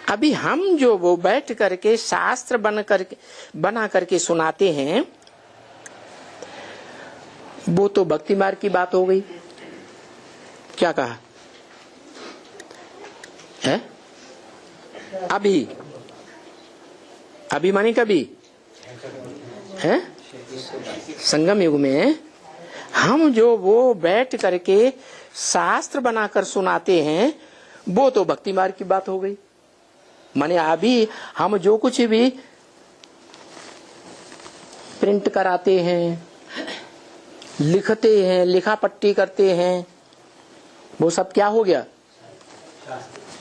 अभी हम जो वो बैठ करके शास्त्र बना करके सुनाते हैं, वो तो भक्ति मार्ग की बात हो गई। क्या कहा है? अभी मानी कभी है? संगम युग में हम जो वो बैठ करके शास्त्र बनाकर सुनाते हैं, वो तो भक्ति मार्ग की बात हो गई। माने अभी हम जो कुछ भी प्रिंट कराते हैं, लिखते हैं, लिखा पट्टी करते हैं, वो सब क्या हो गया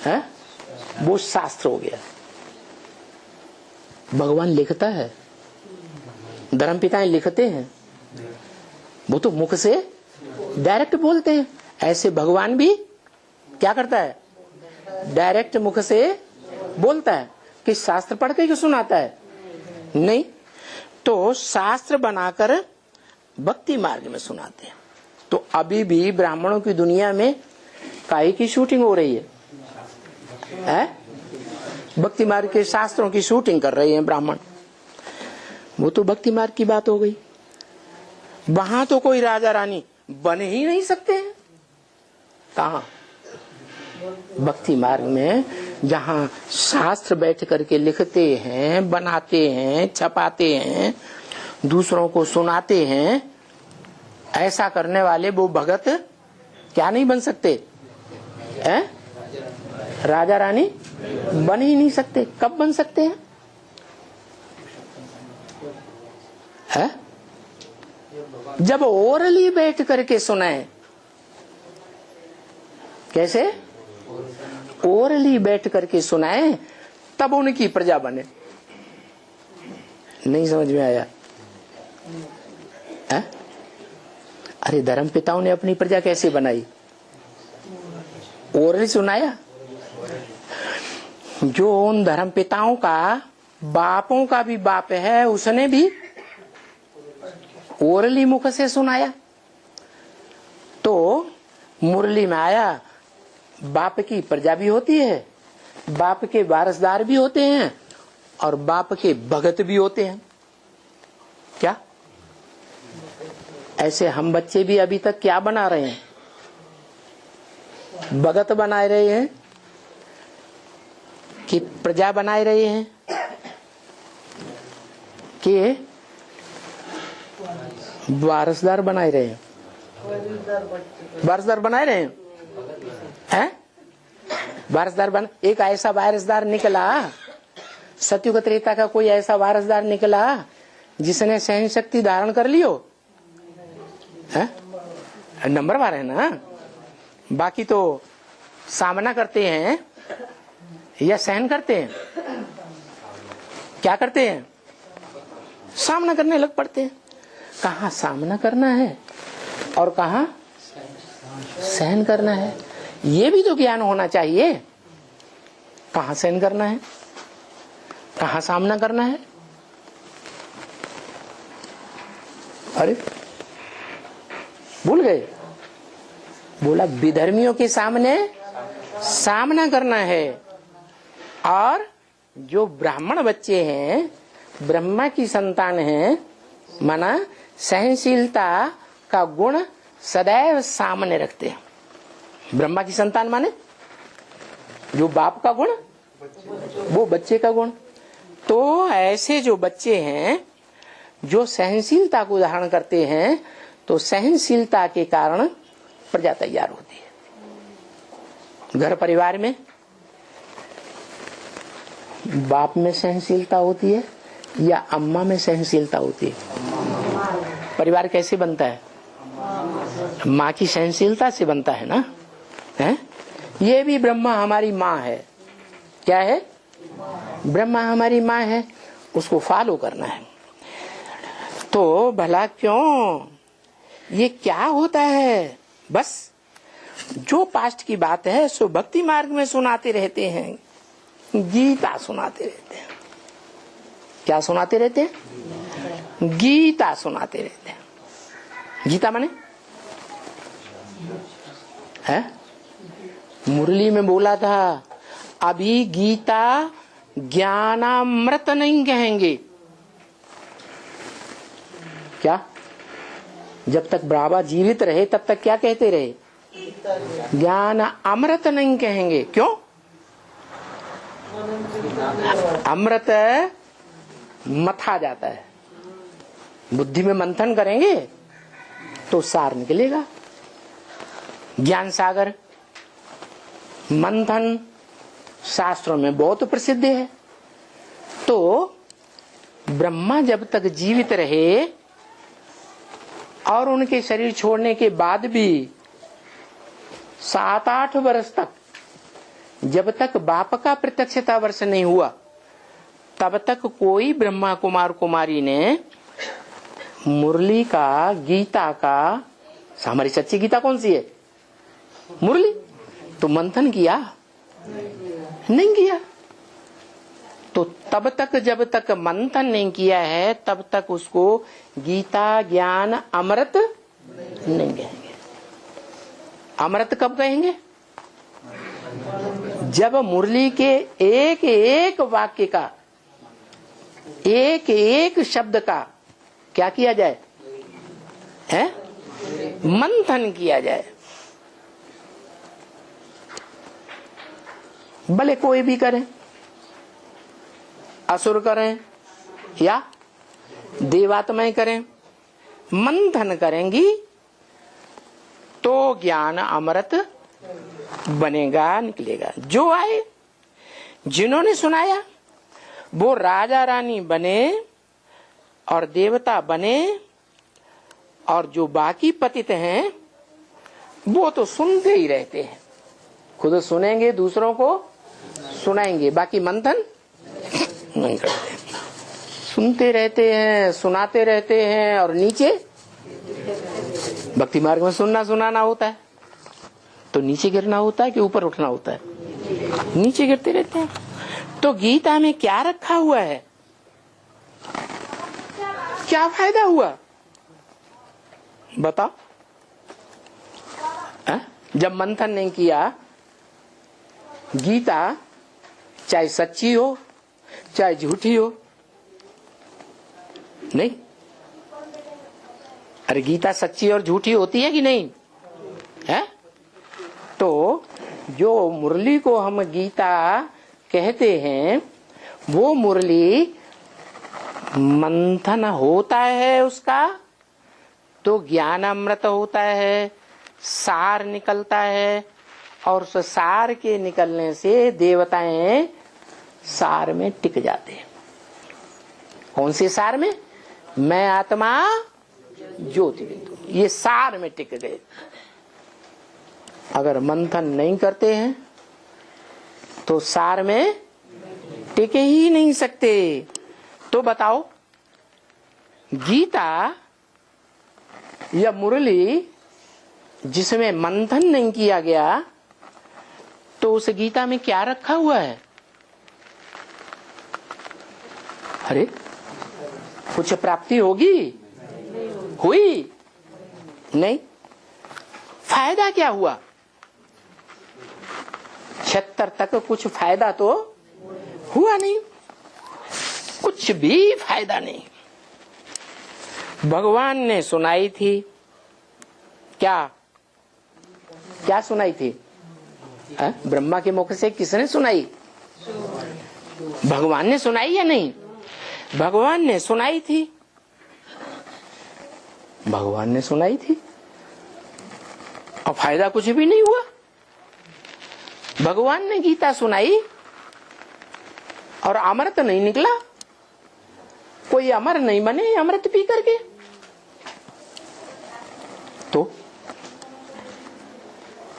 है? वो शास्त्र हो गया। भगवान लिखता है, धर्मपिताएं लिखते हैं, वो तो मुख से डायरेक्ट बोलते हैं। ऐसे भगवान भी क्या करता है? डायरेक्ट मुख से बोलता है कि शास्त्र पढ़ के क्यों सुनाता है? नहीं, तो शास्त्र बनाकर भक्ति मार्ग में सुनाते हैं। तो अभी भी ब्राह्मणों की दुनिया में काहे की शूटिंग हो रही है? भक्ति मार्ग के शास्त्रों की शूटिंग कर रहे हैं ब्राह्मण। वो तो भक्ति मार्ग की बात हो गई। वहां तो कोई राजा रानी बन ही नहीं सकते हैं। कहा? भक्ति मार्ग में, जहां शास्त्र बैठ करके लिखते हैं, बनाते हैं, छपाते हैं, दूसरों को सुनाते हैं, ऐसा करने वाले वो भगत क्या नहीं बन सकते? राजा रानी बन ही नहीं सकते। कब बन सकते हैं? जब ओरली बैठ करके सुनाए। कैसे? ओरली बैठ करके सुनाए, तब उनकी प्रजा बने। नहीं समझ में आया? अरे धर्म पिताओं ने अपनी प्रजा कैसे बनाई? ओरली सुनाया। जो उन धर्म पिताओं का बापों का भी बाप है, उसने भी ओरली मुख से सुनाया। तो मुरली में आया, बाप की प्रजा भी होती है, बाप के वारसदार भी होते हैं, और बाप के भगत भी होते हैं। क्या ऐसे हम बच्चे भी अभी तक क्या बना रहे हैं? भगत बना रहे हैं कि प्रजा बनाए रहे हैं कि वारसदार बनाए रहे हैं? वारसदार बनाए रहे हैं? वारसदार बन एक ऐसा वारसदार निकला, सत्युग त्रेता का कोई ऐसा वारसदार निकला जिसने सहन शक्ति धारण कर लियो? नंबर वार है ना। बाकी तो सामना करते हैं या सहन करते हैं? क्या करते हैं? सामना करने लग पड़ते हैं। कहाँ सामना करना है और कहाँ सहन करना है, ये भी तो ज्ञान होना चाहिए। कहाँ सहन करना है, कहाँ सामना करना है? अरे भूल गए? बोला विधर्मियों के सामने सामना करना है, और जो ब्राह्मण बच्चे हैं, ब्रह्मा की संतान हैं, माना सहनशीलता का गुण सदैव सामने रखते हैं। ब्रह्मा की संतान माने जो बाप का गुण, वो बच्चे का गुण। तो ऐसे जो बच्चे हैं जो सहनशीलता को धारण करते हैं, तो सहनशीलता के कारण प्रजा तैयार होती है। घर परिवार में बाप में सहनशीलता होती है या अम्मा में सहनशीलता होती है? परिवार कैसे बनता है? माँ की सहनशीलता से बनता है ना। है? ये भी ब्रह्मा हमारी माँ है। क्या है? ब्रह्मा हमारी माँ है, उसको फॉलो करना है। तो भला क्यों ये क्या होता है? बस जो पास्ट की बात है सो भक्ति मार्ग में सुनाते रहते हैं, गीता सुनाते रहते हैं। क्या सुनाते रहते हैं? गीता सुनाते रहते हैं। गीता माने है? मुरली में बोला था अभी गीता ज्ञानामृत नहीं कहेंगे। क्या? जब तक बाबा जीवित रहे तब तक क्या कहते रहे? ज्ञान अमृत नहीं कहेंगे। क्यों? अमृत मथा जाता है, बुद्धि में मंथन करेंगे तो सार निकलेगा। ज्ञान सागर मंथन शास्त्रों में बहुत प्रसिद्ध है। तो ब्रह्मा जब तक जीवित रहे और उनके शरीर छोड़ने के बाद भी 7-8 वर्ष तक, जब तक बाप का प्रत्यक्षता वर्ष नहीं हुआ तब तक कोई ब्रह्मा कुमार कुमारी ने मुरली का, गीता का, हमारी सच्ची गीता कौन सी है? मुरली। तो मंथन किया? नहीं किया। तो तब तक जब तक मंथन नहीं किया है तब तक उसको गीता ज्ञान अमृत नहीं कहेंगे। अमृत कब कहेंगे? जब मुरली के एक एक वाक्य का, एक एक शब्द का क्या किया जाए? है मंथन किया जाए। भले कोई भी करे, असुर करें या देवात्माएं करें, मंथन करेंगी तो ज्ञान अमृत बनेगा, निकलेगा। जो आए, जिन्होंने सुनाया वो राजा रानी बने और देवता बने, और जो बाकी पतित हैं वो तो सुनते ही रहते हैं। खुद सुनेंगे, दूसरों को सुनाएंगे, बाकी मंथन नहीं करते, सुनते रहते हैं, सुनाते रहते हैं। और नीचे भक्ति मार्ग में सुनना सुनाना होता है तो नीचे गिरना होता है कि ऊपर उठना होता है? नीचे गिरते रहते हैं। तो गीता में क्या रखा हुआ है? क्या फायदा हुआ बताओ? जब मंथन नहीं किया, गीता चाहे सच्ची हो चाहे झूठी हो, नहीं? अरे गीता सच्ची और झूठी होती है कि नहीं है? तो जो मुरली को हम गीता कहते हैं वो मुरली मंथन होता है उसका तो ज्ञान अमृत होता है, सार निकलता है। और उस सार के निकलने से देवताएं सार में टिक जाते हैं। कौन से सार में? मैं आत्मा ज्योति बिंदु, ये सार में टिक गए। अगर मंथन नहीं करते हैं तो सार में टिके ही नहीं सकते। तो बताओ, गीता या मुरली जिसमें मंथन नहीं किया गया तो उस गीता में क्या रखा हुआ है? अरे कुछ प्राप्ति होगी? हुई नहीं। फायदा क्या हुआ? 76 तक कुछ फायदा तो हुआ नहीं, कुछ भी फायदा नहीं। भगवान ने सुनाई थी क्या? क्या सुनाई थी? ब्रह्मा के मुख से किसने सुनाई? भगवान ने सुनाई या नहीं? भगवान ने सुनाई थी, भगवान ने सुनाई थी और फायदा कुछ भी नहीं हुआ। भगवान ने गीता सुनाई और अमृत नहीं निकला। कोई अमर नहीं बने अमृत पी करके। तो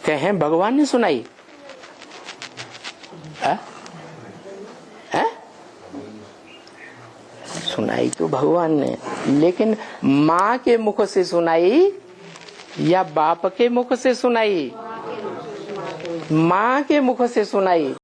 कहें भगवान ने सुनाई? सुनाई तो भगवान ने, लेकिन माँ के मुख से सुनाई या बाप के मुख से सुनाई? माँ के मुख से सुनाई।